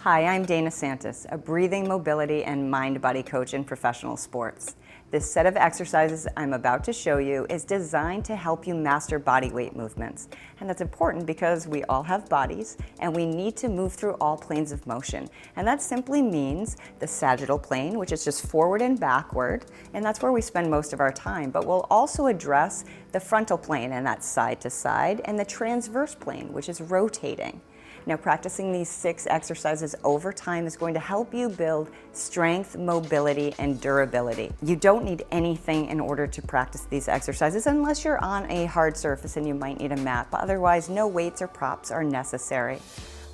Hi, I'm Dana Santás, a breathing, mobility, and mind-body coach in professional sports. This set of exercises I'm about to show you is designed to help you master body weight movements. And that's important because we all have bodies and we need to move through all planes of motion. And that simply means the sagittal plane, which is just forward and backward, and that's where we spend most of our time. But we'll also address the frontal plane, and that's side to side, and the transverse plane, which is rotating. Now, practicing these 6 exercises over time is going to help you build strength, mobility, and durability. You don't need anything in order to practice these exercises unless you're on a hard surface and you might need a mat, but otherwise no weights or props are necessary.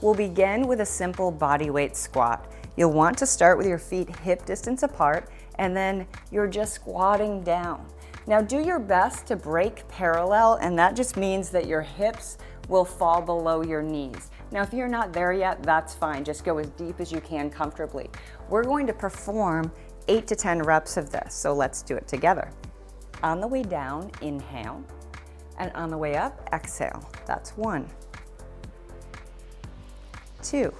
We'll begin with a simple body weight squat. You'll want to start with your feet hip distance apart, and then you're just squatting down. Now do your best to break parallel, and that just means that your hips will fall below your knees. Now, if you're not there yet, that's fine. Just go as deep as you can comfortably. We're going to perform 8 to 10 reps of this, so let's do it together. On the way down, inhale, and on the way up, exhale. That's 1, 2,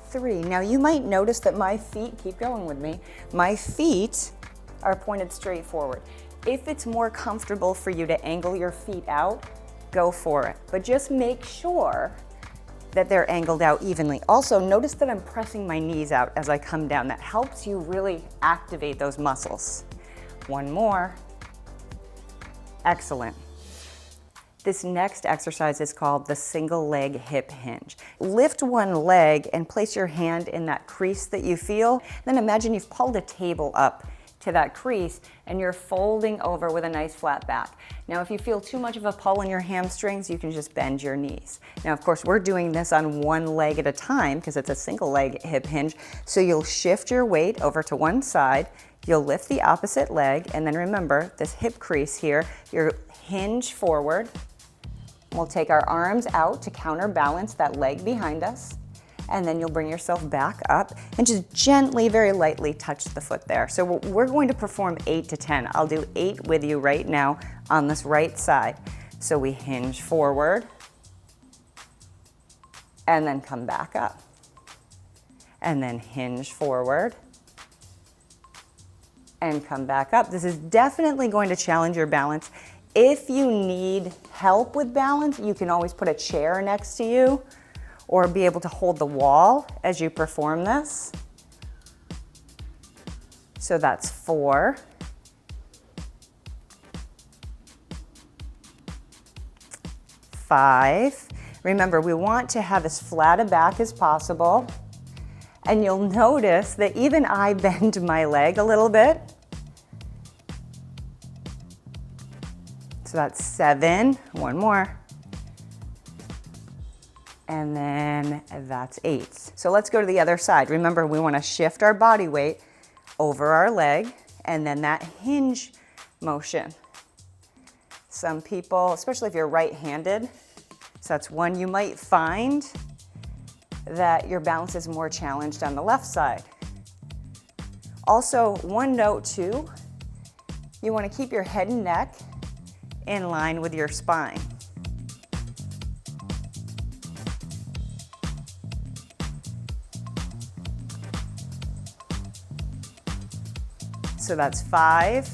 3. Now, you might notice that my feet, keep going with me, my feet are pointed straight forward. If it's more comfortable for you to angle your feet out, go for it. But just make sure that they're angled out evenly. Also, notice that I'm pressing my knees out as I come down. That helps you really activate those muscles. 1 more. Excellent. This next exercise is called the single leg hip hinge. Lift one leg and place your hand in that crease that you feel. Then imagine you've pulled a table up to that crease and you're folding over with a nice flat back. Now, if you feel too much of a pull in your hamstrings, you can just bend your knees. Now, of course, we're doing this on one leg at a time because it's a single leg hip hinge. So you'll shift your weight over to one side, you'll lift the opposite leg, and then remember this hip crease here, you'll hinge forward. We'll take our arms out to counterbalance that leg behind us. And then you'll bring yourself back up and just gently, very lightly touch the foot there. So we're going to perform 8 to 10. I'll do 8 with you right now on this right side. So we hinge forward and then come back up. And then hinge forward and come back up. This is definitely going to challenge your balance. If you need help with balance, you can always put a chair next to you or be able to hold the wall as you perform this. So that's 4. 5. Remember, we want to have as flat a back as possible. And you'll notice that even I bend my leg a little bit. So that's 7. 1 more. And then that's 8. So let's go to the other side. Remember, we want to shift our body weight over our leg and then that hinge motion. Some people, especially if you're right-handed, so that's 1, you might find that your balance is more challenged on the left side. Also, one note too, you want to keep your head and neck in line with your spine. So that's 5,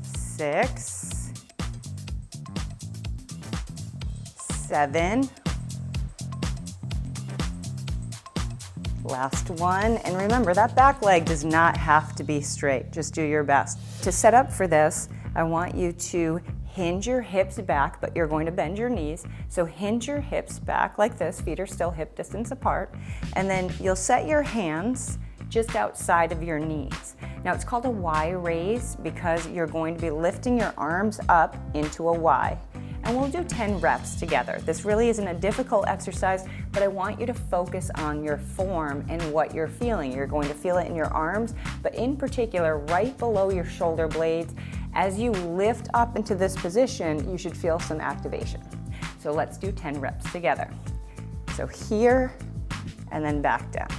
6, 7, last one. And remember, that back leg does not have to be straight. Just do your best. To set up for this, I want you to hinge your hips back, but you're going to bend your knees. So hinge your hips back like this, feet are still hip distance apart, and then you'll set your hands just outside of your knees. Now it's called a Y raise because you're going to be lifting your arms up into a Y. And we'll do 10 reps together. This really isn't a difficult exercise, but I want you to focus on your form and what you're feeling. You're going to feel it in your arms, but in particular, right below your shoulder blades. As you lift up into this position, you should feel some activation. So let's do 10 reps together. So here, and then back down.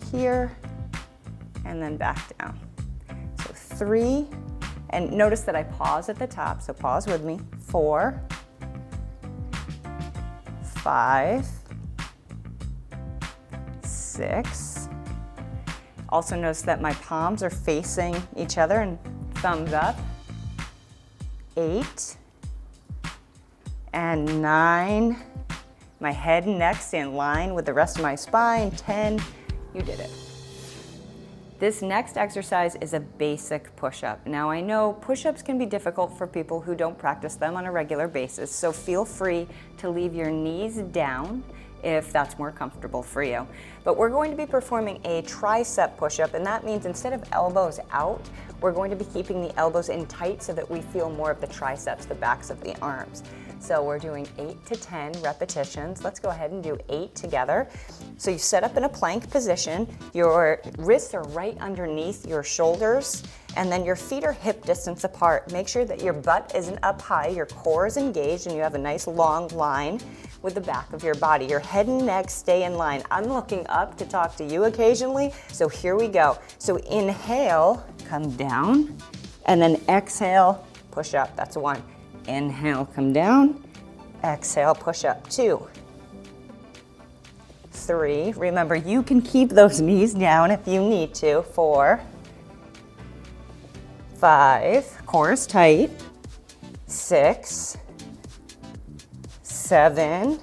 Here, and then back down. So 3, And notice that I pause at the top, so pause with me. 4, 5, 6. Also notice that my palms are facing each other and thumbs up. 8 and 9. My head and neck stay in line with the rest of my spine. 10. You did it. This next exercise is a basic push-up. Now I know push-ups can be difficult for people who don't practice them on a regular basis, so feel free to leave your knees down if that's more comfortable for you. But we're going to be performing a tricep push-up, and that means instead of elbows out, we're going to be keeping the elbows in tight so that we feel more of the triceps, the backs of the arms. So we're doing 8 to 10 repetitions. Let's go ahead and do 8 together. So you set up in a plank position, your wrists are right underneath your shoulders, and then your feet are hip distance apart. Make sure that your butt isn't up high, your core is engaged, and you have a nice long line with the back of your body. Your head and neck stay in line. I'm looking up to talk to you occasionally, so here we go. So inhale, come down, and then exhale, push up. That's 1. Inhale, come down, exhale, push up. 2, 3. Remember, you can keep those knees down if you need to. 4, 5, core is tight. 6, 7,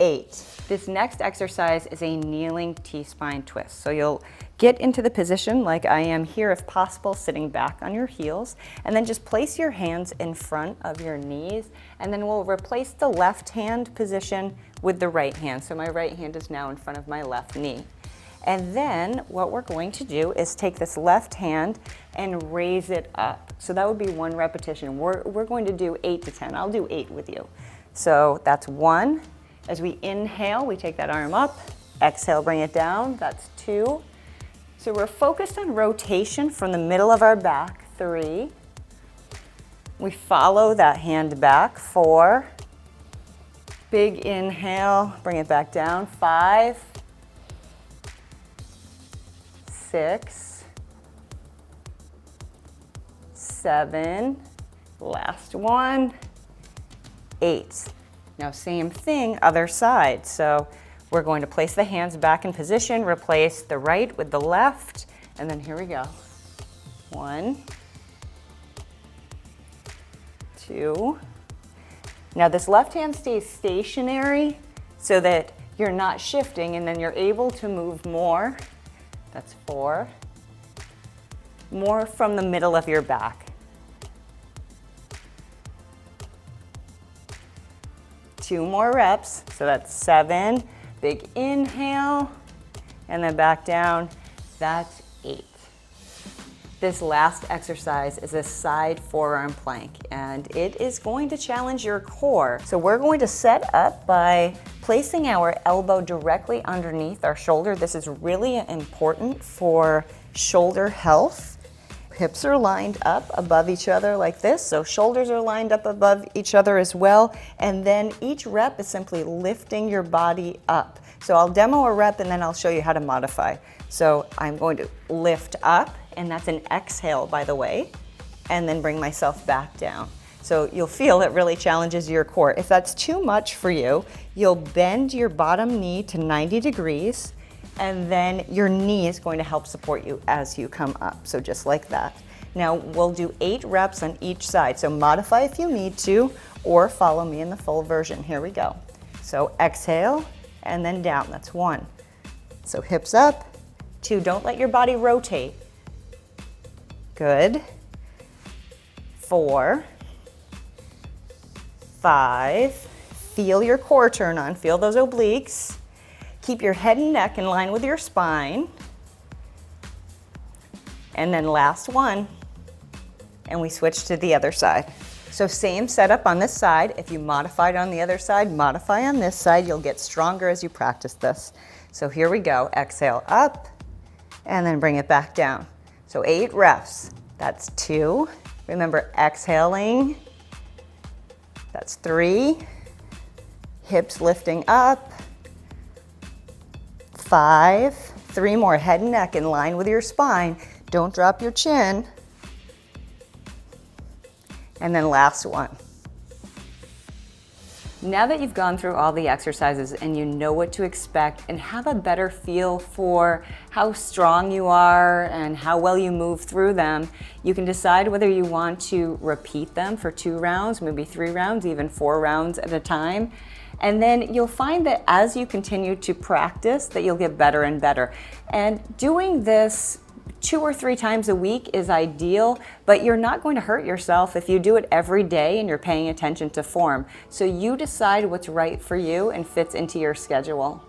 8. This next exercise is a kneeling T-spine twist. So you'll get into the position like I am here if possible, sitting back on your heels, and then just place your hands in front of your knees, and then we'll replace the left hand position with the right hand. So my right hand is now in front of my left knee. And then what we're going to do is take this left hand and raise it up. So that would be 1 repetition. We're going to do 8 to 10. I'll do 8 with you. So that's 1. As we inhale, we take that arm up. Exhale, bring it down. That's 2. So we're focused on rotation from the middle of our back. 3. We follow that hand back. 4. Big inhale, bring it back down. 5. 6. 7. Last one. 8. Now same thing, other side. So we're going to place the hands back in position, replace the right with the left, and then here we go. 1, 2. Now this left hand stays stationary so that you're not shifting, and then you're able to move more. That's 4. More from the middle of your back. 2 more reps, so that's 7. Big inhale, and then back down. That's 8. This last exercise is a side forearm plank, and it is going to challenge your core. So we're going to set up by placing our elbow directly underneath our shoulder. This is really important for shoulder health. Hips are lined up above each other like this, so shoulders are lined up above each other as well, and then each rep is simply lifting your body up. So I'll demo a rep and then I'll show you how to modify. So I'm going to lift up, and that's an exhale, by the way, and then bring myself back down. So you'll feel it really challenges your core. If that's too much for you, you'll bend your bottom knee to 90 degrees, and then your knee is going to help support you as you come up. So just like that. Now we'll do 8 reps on each side. So modify if you need to, or follow me in the full version. Here we go. So exhale, and then down. That's 1. So hips up. 2, don't let your body rotate. Good. 4, 5. Feel your core turn on. Feel those obliques. Keep your head and neck in line with your spine. And then last one, and we switch to the other side. So same setup on this side. If you modified on the other side, modify on this side. You'll get stronger as you practice this. So here we go. Exhale up, and then bring it back down. So 8 reps. That's 2. Remember, exhaling. That's 3. Hips lifting up. 5, 3 more, head and neck in line with your spine. Don't drop your chin. And then last one. Now that you've gone through all the exercises and you know what to expect and have a better feel for how strong you are and how well you move through them, you can decide whether you want to repeat them for 2 rounds, maybe 3 rounds, even 4 rounds at a time. And then you'll find that as you continue to practice, that you'll get better and better. And doing this 2 or 3 times a week is ideal, but you're not going to hurt yourself if you do it every day and you're paying attention to form. So you decide what's right for you and fits into your schedule.